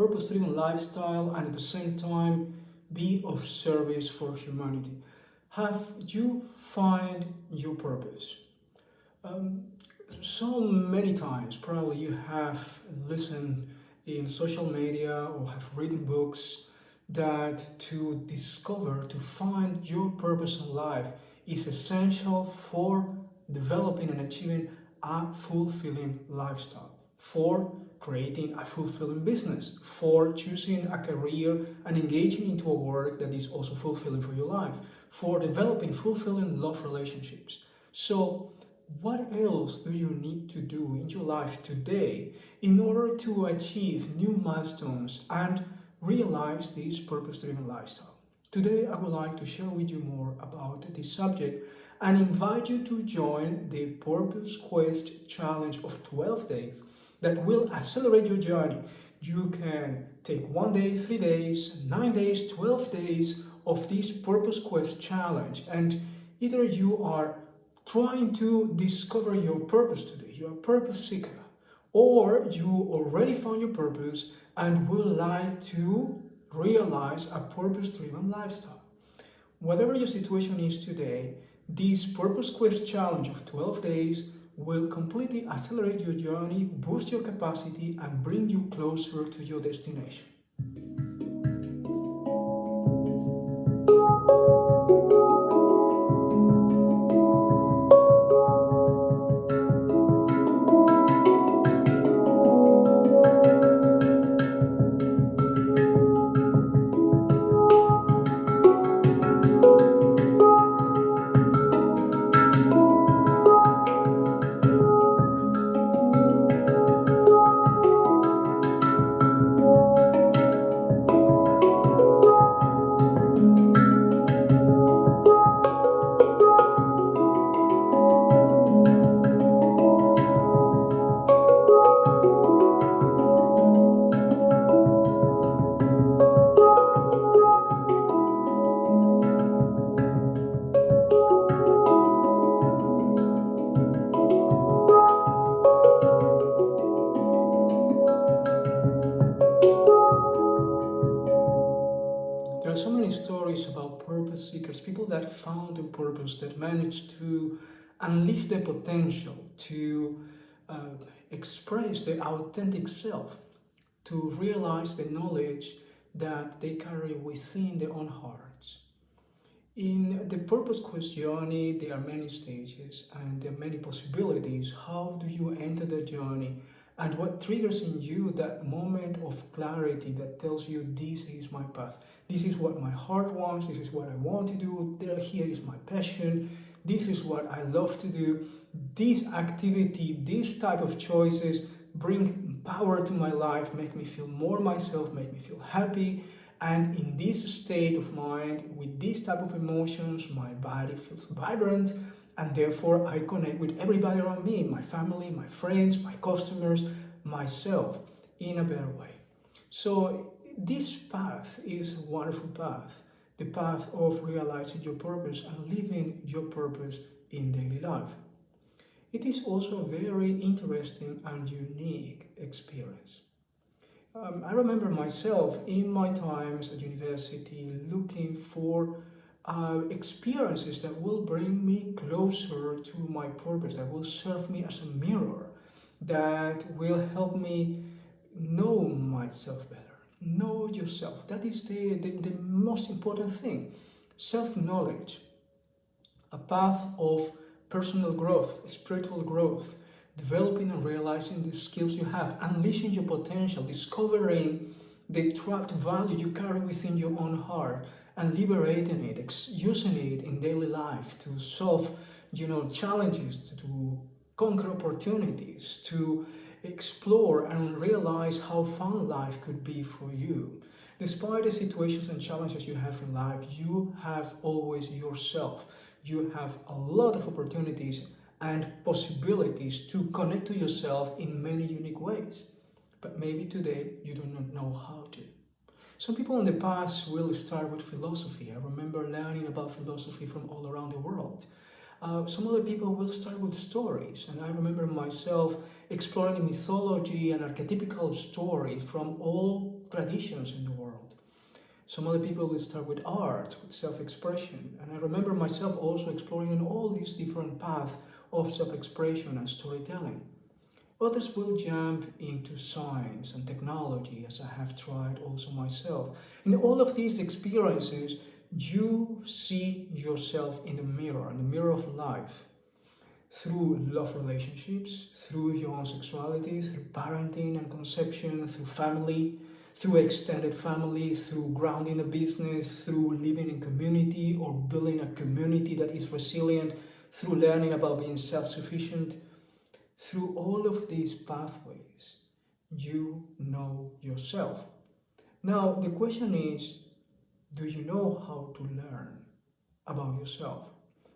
purpose-driven lifestyle and at the same time be of service for humanity. Have you find your purpose? Um, so many times probably you have listened in social media or have written books that to discover, to find your purpose in life is essential for developing and achieving a fulfilling lifestyle, for creating a fulfilling business, for choosing a career and engaging into a work that is also fulfilling for your life, for developing fulfilling love relationships. So, what else do you need to do in your life today in order to achieve new milestones and realize this purpose-driven lifestyle? Today, I would like to share with you more about this subject and invite you to join the Purpose Quest Challenge of 12 days that will accelerate your journey. You can take 1 day, 3 days, 9 days, 12 days of this Purpose Quest Challenge, and either you are trying to discover your purpose today, you're a purpose seeker, or you already found your purpose and would like to realize a purpose-driven lifestyle. Whatever your situation is today, this Purpose Quest Challenge of 12 days will completely accelerate your journey, boost your capacity, and bring you closer to your destination. There are so many stories about purpose seekers, people that found a purpose, that managed to unleash their potential, to uh, express their authentic self, to realize the knowledge that they carry within their own hearts. In the purpose quest journey, there are many stages and there are many possibilities. How do you enter the journey? And what triggers in you that moment of clarity that tells you this is my path, this is what my heart wants, this is what I want to do, here is my passion, this is what I love to do. This activity, this type of choices bring power to my life, make me feel more myself, make me feel happy. And in this state of mind, with this type of emotions, my body feels vibrant, and therefore I connect with everybody around me, my family, my friends, my customers, myself, in a better way. So this path is a wonderful path, the path of realizing your purpose and living your purpose in daily life. It is also a very interesting and unique experience. I remember myself in my times at university looking for experiences that will bring me closer to my purpose, that will serve me as a mirror, that will help me know myself better. Know yourself. That is the most important thing. Self-knowledge, a path of personal growth, spiritual growth, developing and realizing the skills you have, unleashing your potential, discovering the trapped value you carry within your own heart, and liberating it, using it in daily life to solve, challenges, to conquer opportunities, to explore and realize how fun life could be for you. Despite the situations and challenges you have in life, you have always yourself. You have a lot of opportunities and possibilities to connect to yourself in many unique ways. But maybe today you do not know how to. Some people in the past will start with philosophy. I remember learning about philosophy from all around the world. Some other people will start with stories, and I remember myself exploring mythology and archetypical stories from all traditions in the world. Some other people will start with art, with self-expression, and I remember myself also exploring in all these different paths of self-expression and storytelling. Others will jump into science and technology, as I have tried also myself. In all of these experiences, you see yourself in the mirror of life, through love relationships, through your own sexuality, through parenting and conception, through family, through extended family, through grounding a business, through living in community or building a community that is resilient, through learning about being self-sufficient. Through all of these pathways, you know yourself. Now, the question is, do you know how to learn about yourself?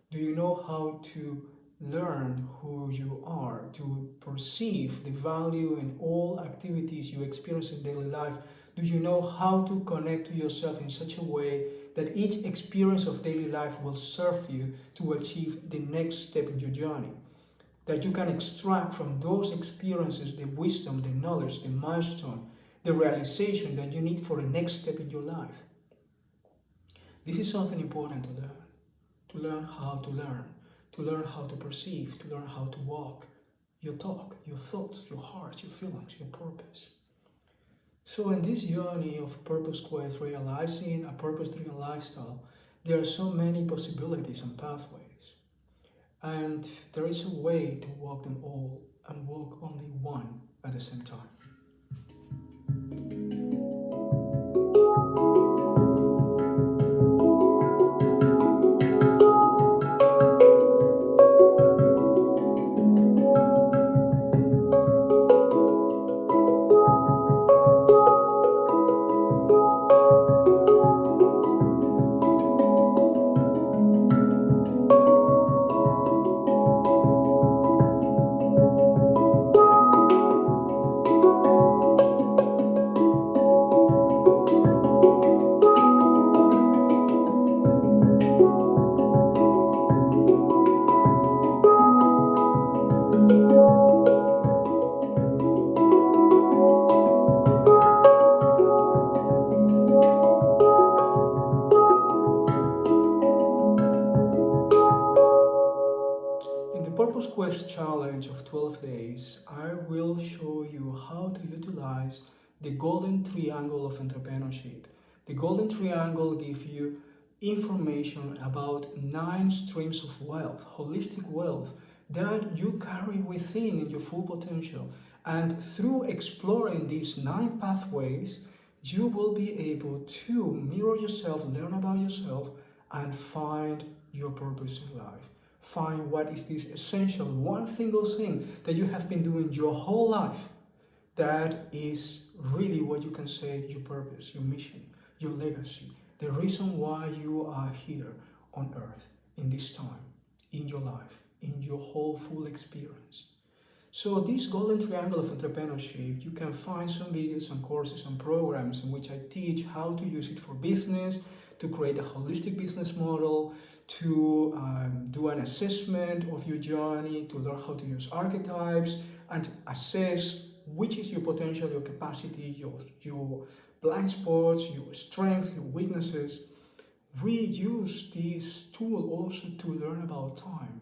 Do you know how to learn who you are, to perceive the value in all activities you experience in daily life? Do you know how to connect to yourself in such a way that each experience of daily life will serve you to achieve the next step in your journey? That you can extract from those experiences the wisdom, the knowledge, the milestone, the realization that you need for the next step in your life. This is something important to learn how to learn how to perceive, to learn how to walk your talk, your thoughts, your heart, your feelings, your purpose. So in this journey of Purpose Quest, realizing a purpose-driven lifestyle, there are so many possibilities and pathways. And there is a way to walk them all and walk only one at the same time. In the Purpose Quest challenge of 12 days, I will show you how to utilize the golden triangle of entrepreneurship. The golden triangle gives you information about 9 streams of wealth, holistic wealth, that you carry within in your full potential. And through exploring these 9 pathways, you will be able to mirror yourself, learn about yourself, and find your purpose in life. Find what is this essential, one single thing that you have been doing your whole life that is really what you can say your purpose, your mission, your legacy, the reason why you are here on earth in this time, in your life, in your whole full experience. So this golden triangle of entrepreneurship, you can find some videos, some courses, and programs in which I teach how to use it for business, to create a holistic business model, to do an assessment of your journey, to learn how to use archetypes, and assess which is your potential, your capacity, your blind spots, your strengths, your weaknesses. We use this tool also to learn about time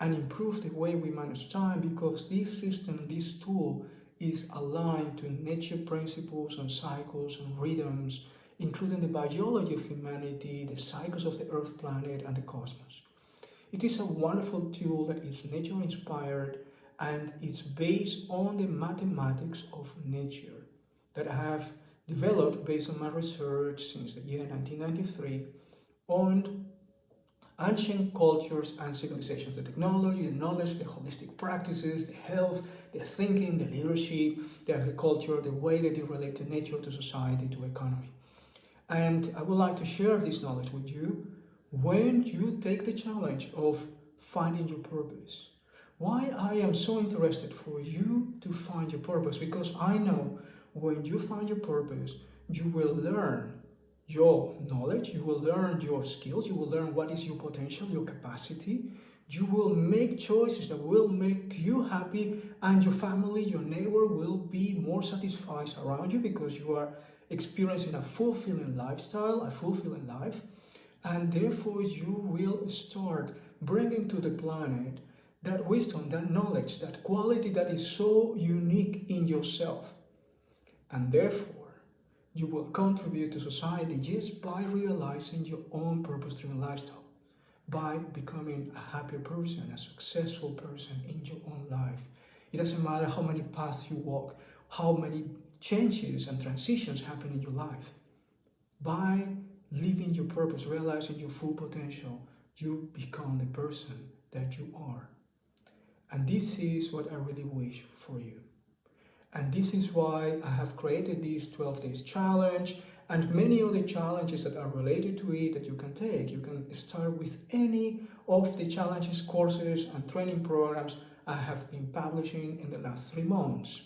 and improve the way we manage time, because this system, this tool, is aligned to nature principles and cycles and rhythms, including the biology of humanity, the cycles of the Earth planet and the cosmos. It is a wonderful tool that is nature inspired and it's based on the mathematics of nature that I have developed based on my research since the year 1993 on ancient cultures and civilizations, the technology, the knowledge, the holistic practices, the health, the thinking, the leadership, the agriculture, the way that they relate to nature, to society, to economy. And I would like to share this knowledge with you when you take the challenge of finding your purpose. Why I am so interested for you to find your purpose, because I know when you find your purpose, you will learn your knowledge, you will learn your skills, you will learn what is your potential, your capacity, You will make choices that will make you happy, and your family, your neighbor will be more satisfied around you because you are experiencing a fulfilling lifestyle, a fulfilling life. And therefore, you will start bringing to the planet that wisdom, that knowledge, that quality that is so unique in yourself. And therefore, you will contribute to society just by realizing your own purpose-driven lifestyle, by becoming a happier person, a successful person in your own life. It doesn't matter how many paths you walk, how many changes and transitions happen in your life. By living your purpose, realizing your full potential, you become the person that you are. And this is what I really wish for you. And this is why I have created this 12 days challenge and many other challenges that are related to it that you can take. You can start with any of the challenges, courses, and training programs I have been publishing in the last 3 months.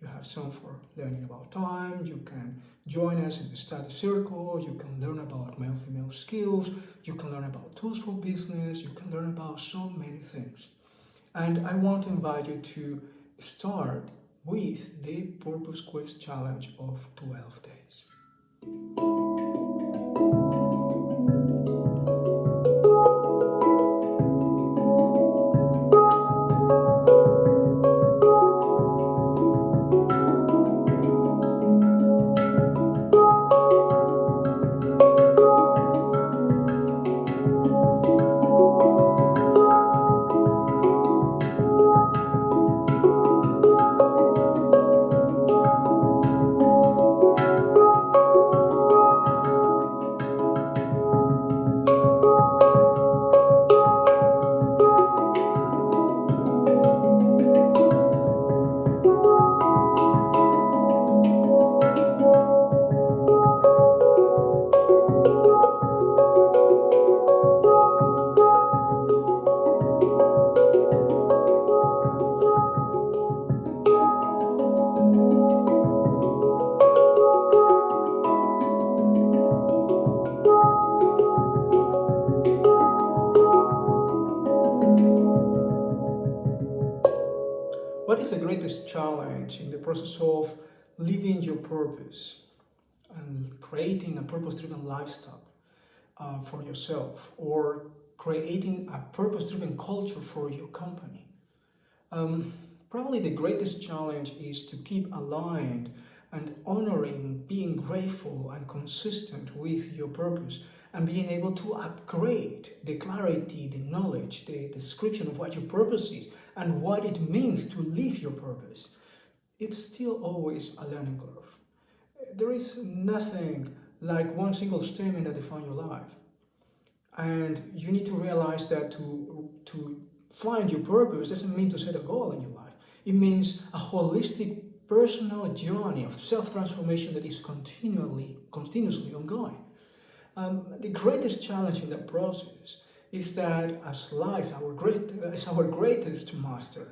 You have some for learning about time, you can join us in the study circle, you can learn about male-female skills, you can learn about tools for business, you can learn about so many things. And I want to invite you to start with the Purpose Quest Challenge of 12 days. What is the greatest challenge in the process of living your purpose and creating a purpose-driven lifestyle for yourself, or creating a purpose-driven culture for your company? Probably the greatest challenge is to keep aligned and honoring, being grateful and consistent with your purpose, and being able to upgrade the clarity, the knowledge, the description of what your purpose is and what it means to live your purpose. It's still always a learning curve. There is nothing like one single statement that defines your life. And you need to realize that to find your purpose doesn't mean to set a goal in your life. It means a holistic personal journey of self-transformation that is continuously ongoing. The greatest challenge in that process is that as life is our greatest master,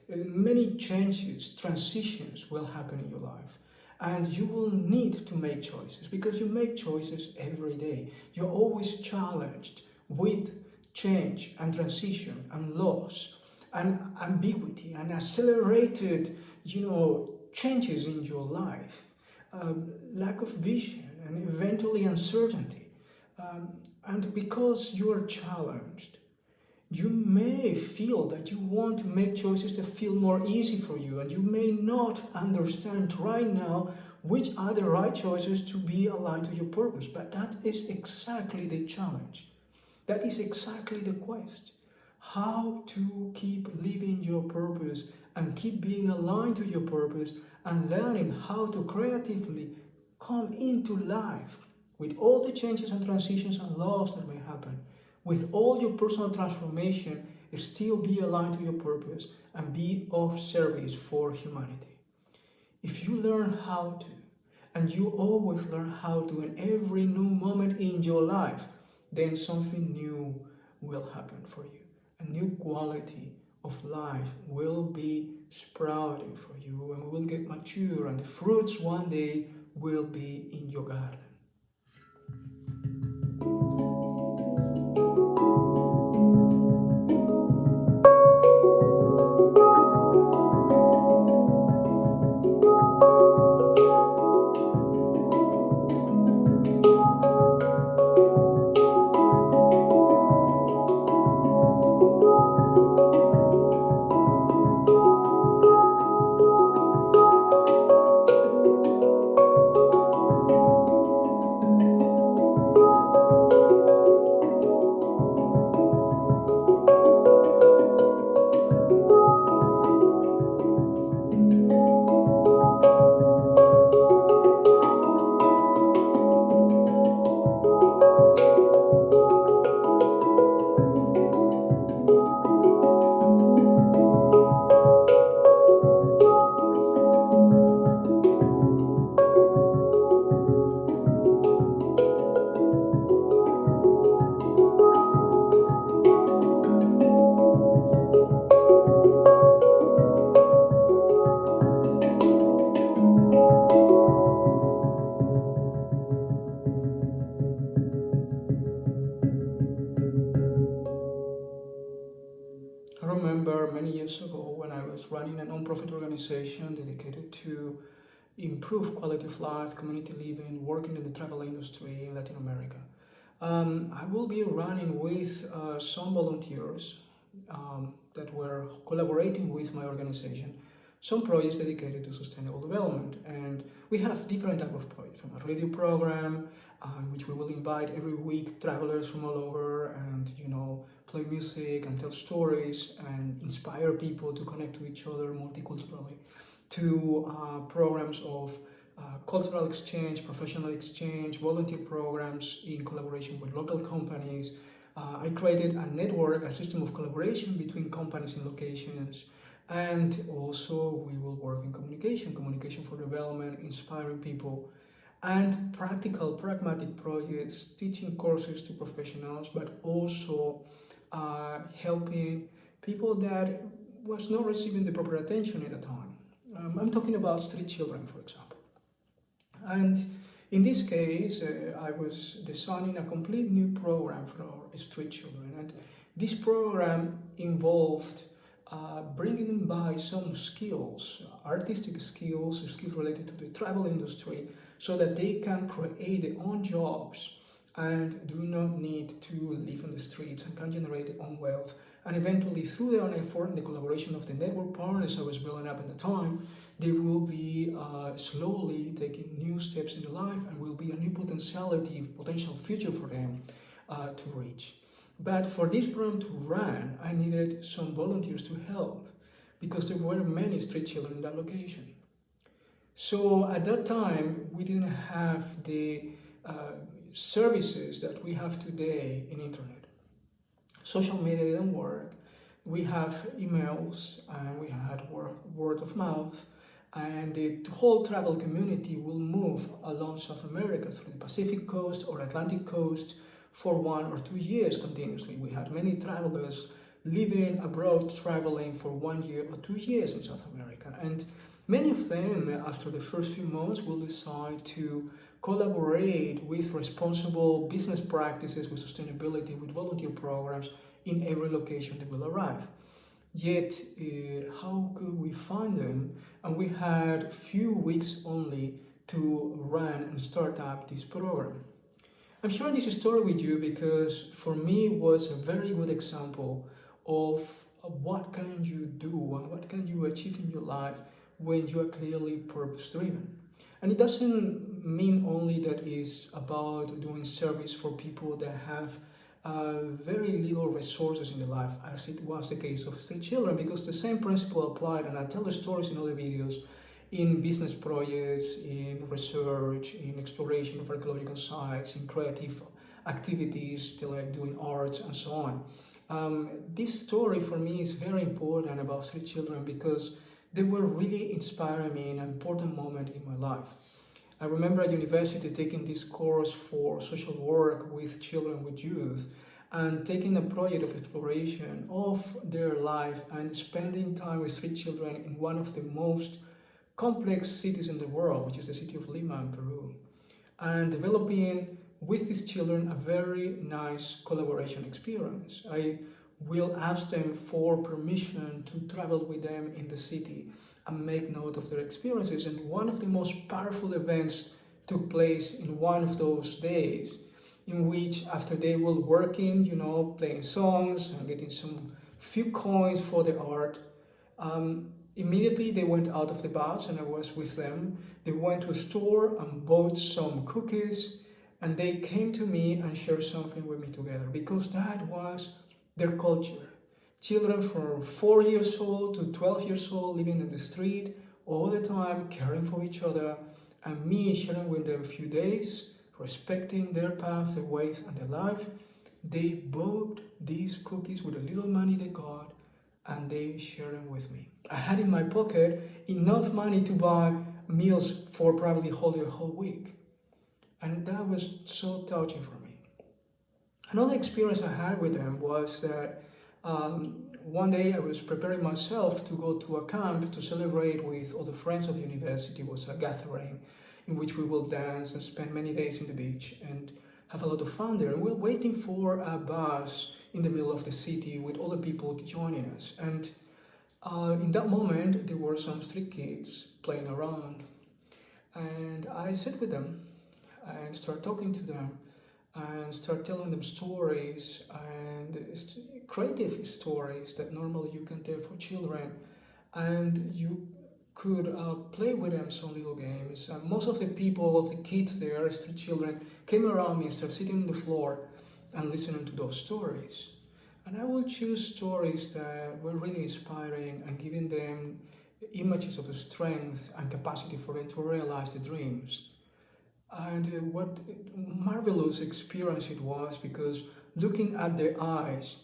many changes, transitions will happen in your life. And you will need to make choices because you make choices every day. You're always challenged with change and transition and loss and ambiguity and accelerated, changes in your life, lack of vision and eventually uncertainty. And because you are challenged, you may feel that you want to make choices that feel more easy for you, and you may not understand right now which are the right choices to be aligned to your purpose. But that is exactly the challenge. That is exactly the quest. How to keep living your purpose and keep being aligned to your purpose and learning how to creatively come into life with all the changes and transitions and loss that may happen, with all your personal transformation, still be aligned to your purpose and be of service for humanity. If you learn how to, and you always learn how to in every new moment in your life, then something new will happen for you. A new quality of life will be sprouting for you and will get mature, and the fruits one day will be in your garden. remember many years ago when I was running a non-profit organization dedicated to improve quality of life, community living, working in the travel industry in Latin America. I will be running with some volunteers that were collaborating with my organization some projects dedicated to sustainable development. And we have different type of projects, from a radio program in which we will invite every week travelers from all over and play music and tell stories and inspire people to connect to each other multiculturally, to programs of cultural exchange, professional exchange, volunteer programs in collaboration with local companies. I created a network, a system of collaboration between companies and locations. And also we will work in communication for development, inspiring people, and practical, pragmatic projects, teaching courses to professionals, but also helping people that was not receiving the proper attention at the time. I'm talking about street children, for example. And in this case, I was designing a complete new program for our street children. And this program involved bringing them by some skills, artistic skills, skills related to the travel industry, so that they can create their own jobs and do not need to live in the streets and can generate their own wealth. And eventually, through their own effort and the collaboration of the network partners I was building up at the time, they will be slowly taking new steps in their life and will be a new potential future for them to reach. But for this program to run, I needed some volunteers to help because there were many street children in that location. So at that time, we didn't have the services that we have today in internet. Social media didn't work. We have emails and we had word of mouth, and the whole travel community will move along South America through the Pacific coast or Atlantic coast for 1 or 2 years continuously. We had many travelers living abroad, traveling for 1 year or 2 years in South America. And many of them, after the first few months, will decide to collaborate with responsible business practices, with sustainability, with volunteer programs in every location they will arrive. Yet, how could we find them? And we had few weeks only to run and start up this program. I'm sharing this story with you because for me it was a very good example of what can you do and what can you achieve in your life when you are clearly purpose-driven. And it doesn't mean only that it's about doing service for people that have very little resources in their life, as it was the case of street children, because the same principle applied, and I tell the stories in other videos, in business projects, in research, in exploration of archaeological sites, in creative activities, like doing arts and so on. This story for me is very important about street children because they were really inspiring me in an important moment in my life. I remember at university taking this course for social work with children, with youth, and taking a project of exploration of their life and spending time with street children in one of the most complex cities in the world, which is the city of Lima in Peru, and developing with these children a very nice collaboration experience. I will ask them for permission to travel with them in the city and make note of their experiences. And one of the most powerful events took place in one of those days, in which after they were working, playing songs and getting some few coins for the art, immediately they went out of the bus and I was with them. They went to a store and bought some cookies, and they came to me and shared something with me together, because that was their culture. Children from 4 years old to 12 years old living in the street all the time, caring for each other, and me sharing with them a few days, respecting their path, their ways, and their life. They bought these cookies with a little money they got, and they shared them with me. I had in my pocket enough money to buy meals for probably a whole week. And that was so touching for me. Another experience I had with them was that one day I was preparing myself to go to a camp to celebrate with other friends of the university. It was a gathering in which we will dance and spend many days in the beach and have a lot of fun there. And we're waiting for a bus in the middle of the city with other people joining us. And in that moment, there were some street kids playing around, and I sat with them and start talking to them and start telling them stories and creative stories that normally you can tell for children, and you could play with them some little games. And most of the people, of the kids there, street children, came around me and started sitting on the floor and listening to those stories. And I would choose stories that were really inspiring and giving them images of the strength and capacity for them to realize the dreams. And what marvelous experience it was, because looking at their eyes,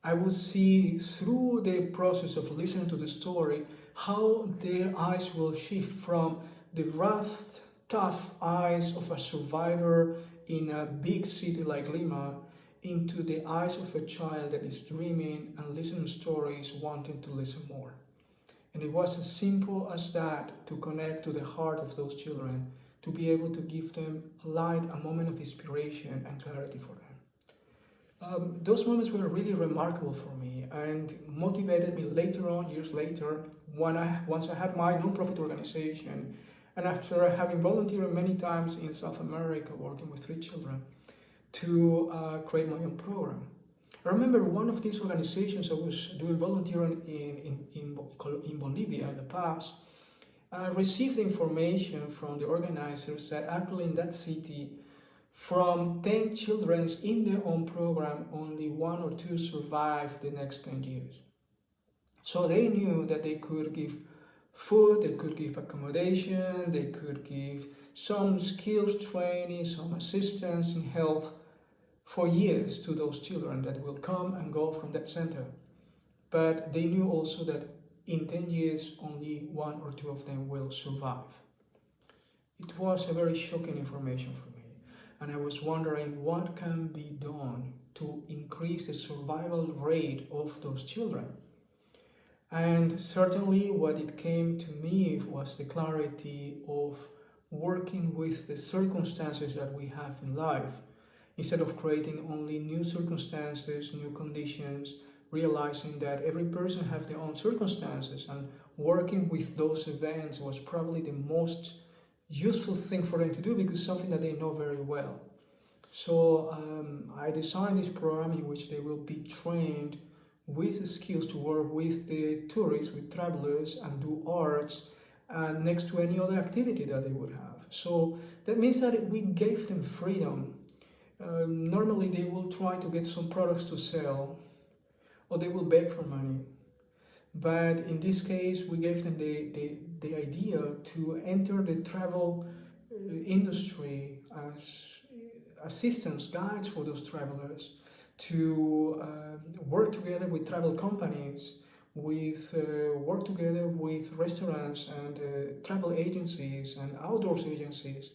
I would see through the process of listening to the story how their eyes will shift from the rough, tough eyes of a survivor in a big city like Lima into the eyes of a child that is dreaming and listening stories, wanting to listen more. And it was as simple as that, to connect to the heart of those children, to be able to give them light, a moment of inspiration and clarity for them. Those moments were really remarkable for me and motivated me later on, years later, once I had my non-profit organization, and after having volunteered many times in South America working with street children, to create my own program. I remember one of these organizations I was doing volunteering in Bolivia in the past. I received information from the organizers that actually in that city, from 10 children in their own program, only 1 or 2 survived the next 10 years. So they knew that they could give food, they could give accommodation, they could give some skills training, some assistance in health for years to those children that will come and go from that center. But they knew also that in 10 years, only 1 or 2 of them will survive. It was a very shocking information for me. And I was wondering what can be done to increase the survival rate of those children. And certainly what it came to me was the clarity of working with the circumstances that we have in life, instead of creating only new circumstances, new conditions, realizing that every person has their own circumstances, and working with those events was probably the most useful thing for them to do, because it's something that they know very well. So I designed this program in which they will be trained with the skills to work with the tourists, with travelers, and do arts next to any other activity that they would have. So that means that we gave them freedom. Normally they will try to get some products to sell, or they will beg for money. But in this case, we gave them the idea to enter the travel industry as assistants, guides for those travelers, to work together with travel companies, work together with restaurants and travel agencies and outdoors agencies,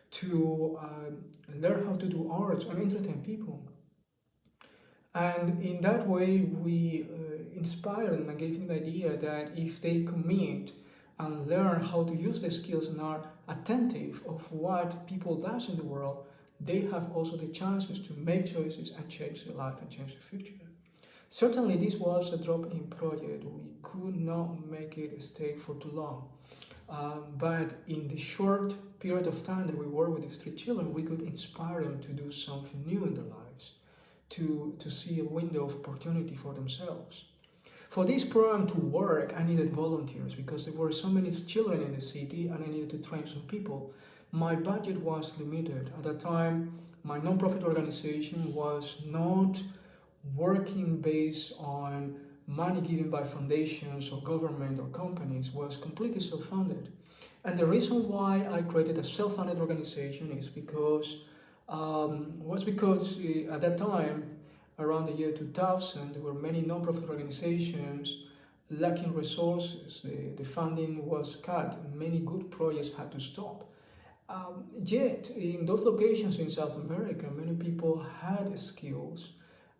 to learn how to do arts and entertain people. And in that way, we inspired them and gave them the idea that if they commit and learn how to use the skills and are attentive of what people does in the world, they have also the chances to make choices and change their life and change their future. Certainly, this was a drop-in project. We could not make it stay for too long. But in the short period of time that we worked with the street children, we could inspire them to do something new in their lives, to see a window of opportunity for themselves. For this program to work, I needed volunteers, because there were so many children in the city and I needed to train some people. My budget was limited. At that time, my non-profit organization was not working based on money given by foundations or government or companies, was completely self-funded. And the reason why I created a self-funded organization is because at that time, around the year 2000, there were many non-profit organizations lacking resources. The funding was cut. Many good projects had to stop. Yet, in those locations in South America, many people had skills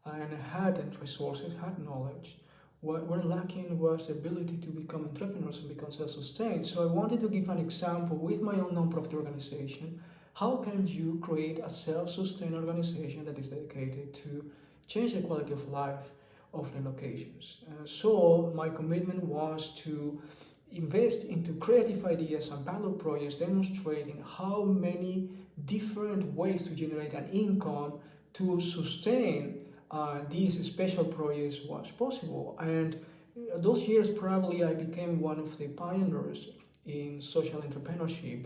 and had resources, had knowledge. What were lacking was the ability to become entrepreneurs and become self-sustained. So I wanted to give an example with my own non-profit organization. How can you create a self-sustained organization that is dedicated to change the quality of life of the locations. So my commitment was to invest into creative ideas and pilot projects demonstrating how many different ways to generate an income to sustain these special projects was possible. And those years probably I became one of the pioneers in social entrepreneurship,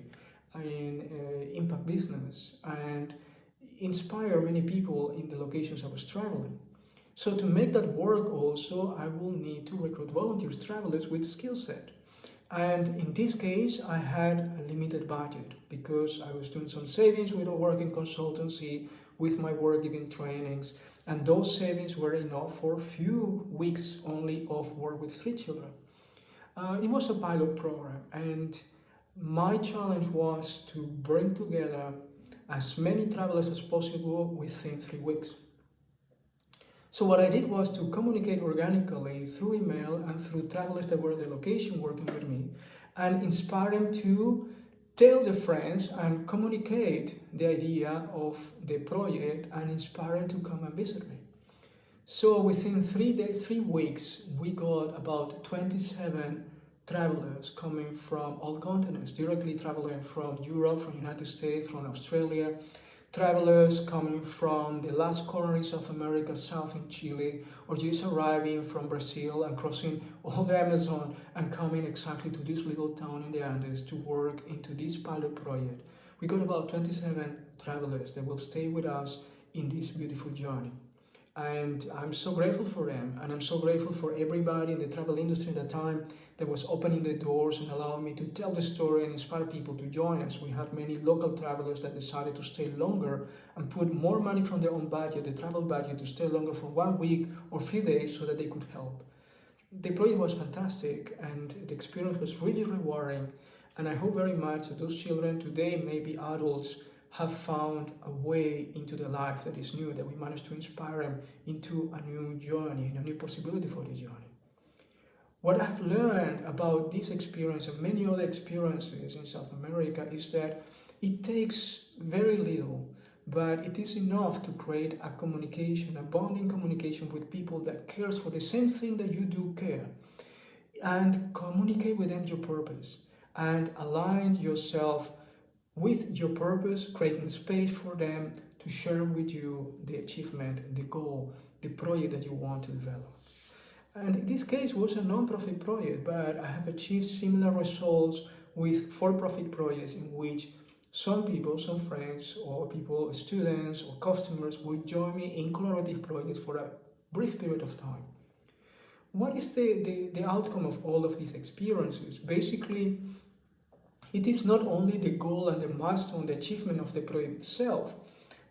in impact business, and inspire many people in the locations I was traveling. So to make that work also, I will need to recruit volunteers, travelers with skill set. And in this case, I had a limited budget because I was doing some savings with a working consultancy, with my work giving trainings, and those savings were enough for a few weeks only of work with 3 children. It was a pilot program, and my challenge was to bring together as many travelers as possible within 3 weeks. So what I did was to communicate organically through email and through travelers that were at the location working with me, and inspire them to tell their friends and communicate the idea of the project and inspire them to come and visit me. So within 3 weeks, we got about 27 travelers coming from all continents, directly traveling from Europe, from the United States, from Australia, travelers coming from the last corner in South America, south in Chile, or just arriving from Brazil and crossing all the Amazon and coming exactly to this little town in the Andes to work into this pilot project. We got about 27 travelers that will stay with us in this beautiful journey. And I'm so grateful for them, and I'm so grateful for everybody in the travel industry at the time that was opening the doors and allowing me to tell the story and inspire people to join us. We had many local travelers that decided to stay longer and put more money from their own budget, the travel budget, to stay longer for 1 week or few days so that they could help. The project was fantastic and the experience was really rewarding, and I hope very much that those children today may be adults have found a way into their life that is new, that we managed to inspire them into a new journey and a new possibility for the journey. What I've learned about this experience and many other experiences in South America is that it takes very little, but it is enough to create a communication, a bonding communication with people that cares for the same thing that you do care, and communicate with them your purpose and align yourself with your purpose, creating space for them to share with you the achievement, the goal, the project that you want to develop. And in this case, it was a non-profit project, but I have achieved similar results with for-profit projects in which some people, some friends, or people, students, or customers will join me in collaborative projects for a brief period of time. What is the outcome of all of these experiences? Basically, it is not only the goal and the milestone, the achievement of the project itself,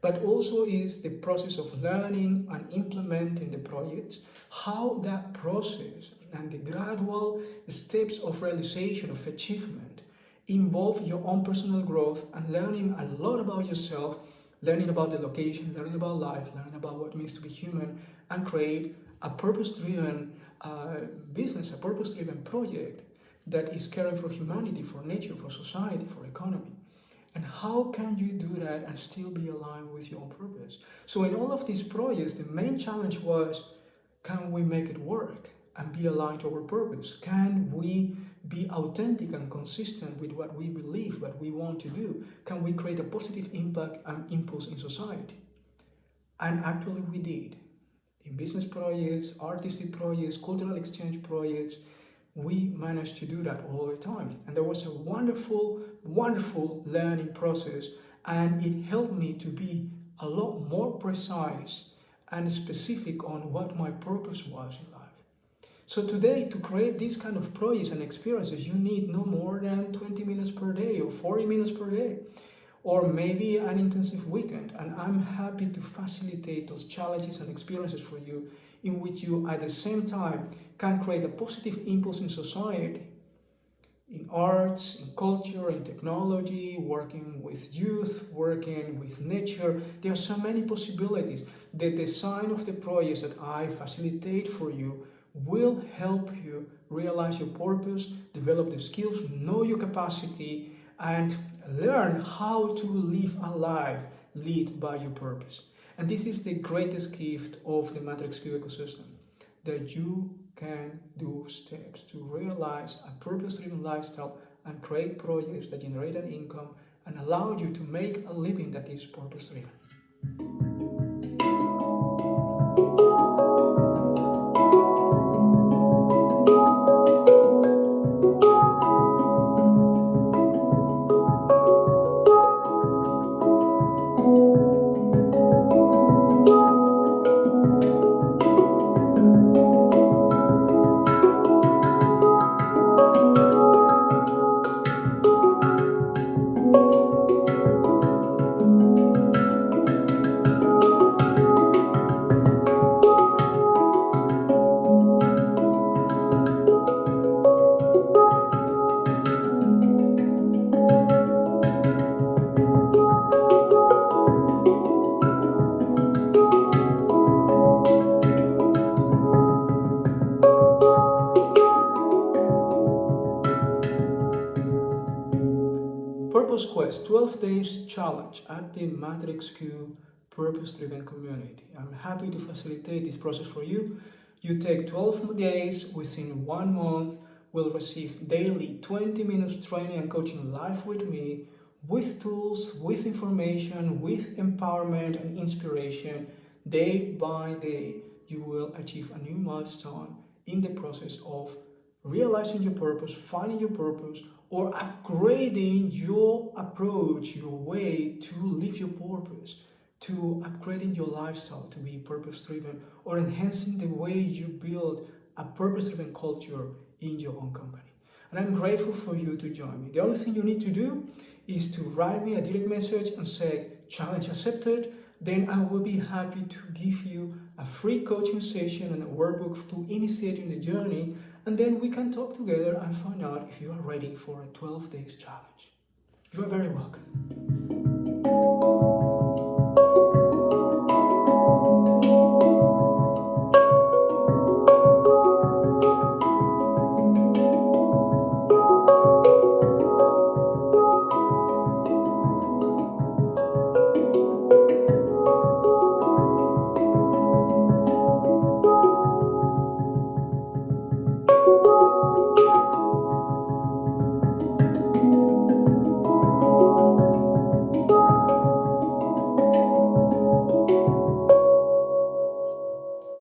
but also is the process of learning and implementing the projects, how that process and the gradual steps of realization, of achievement, involve your own personal growth and learning a lot about yourself, learning about the location, learning about life, learning about what it means to be human, and create a purpose-driven business, a purpose-driven project that is caring for humanity, for nature, for society, for economy. And how can you do that and still be aligned with your own purpose? So in all of these projects, the main challenge was, can we make it work and be aligned to our purpose? Can we be authentic and consistent with what we believe, what we want to do? Can we create a positive impact and impulse in society? And actually we did. In business projects, artistic projects, cultural exchange projects, we managed to do that all the time. And there was a wonderful, wonderful learning process, and it helped me to be a lot more precise and specific on what my purpose was in life. So today, to create these kind of projects and experiences, you need no more than 20 minutes per day or 40 minutes per day, or maybe an intensive weekend. And I'm happy to facilitate those challenges and experiences for you, in which you at the same time can create a positive impulse in society, in arts, in culture, in technology, working with youth, working with nature. There are so many possibilities. The design of the projects that I facilitate for you will help you realize your purpose, develop the skills, know your capacity, and learn how to live a life led by your purpose. And this is the greatest gift of the Matrix Q ecosystem, that you can do steps to realize a purpose-driven lifestyle and create projects that generate an income and allow you to make a living that is purpose-driven. Purpose Quest 12 Days Challenge at the Matrix Q Purpose Driven Community. I'm happy to facilitate this process for you. You take 12 days, within 1 month, will receive daily 20 minutes training and coaching live with me, with tools, with information, with empowerment and inspiration. Day by day, you will achieve a new milestone in the process of realizing your purpose, finding your purpose, or upgrading your approach, your way to live your purpose, to upgrading your lifestyle to be purpose-driven, or enhancing the way you build a purpose-driven culture in your own company. And I'm grateful for you to join me. The only thing you need to do is to write me a direct message and say, challenge accepted. Then I will be happy to give you a free coaching session and a workbook to initiate in the journey, and then we can talk together and find out if you are ready for a 12 days challenge. You are very welcome.